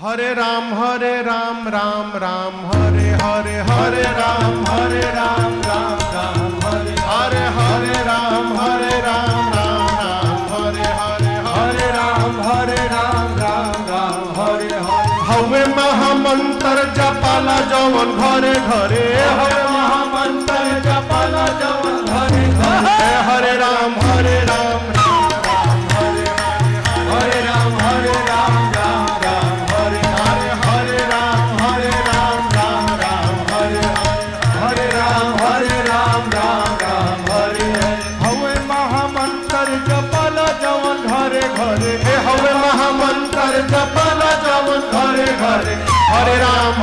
हरे राम राम राम हरे हरे हरे राम राम राम हरे हरे हरे राम राम राम हरे हरे हरे राम राम हरे हरे हवे महामंत्र जपाला जवन घरे घरे हवे महामंत्र जपाला जवन घरे घरे हरे राम हरे राम हरे राम हरे राम राम हरे हरे हरे राम राम राम हरे हरे राम राम हरे हवे महामंत्र जपाला जवन घरे घरे हवे महामंत्र जपाला जवन घरे घरे हरे राम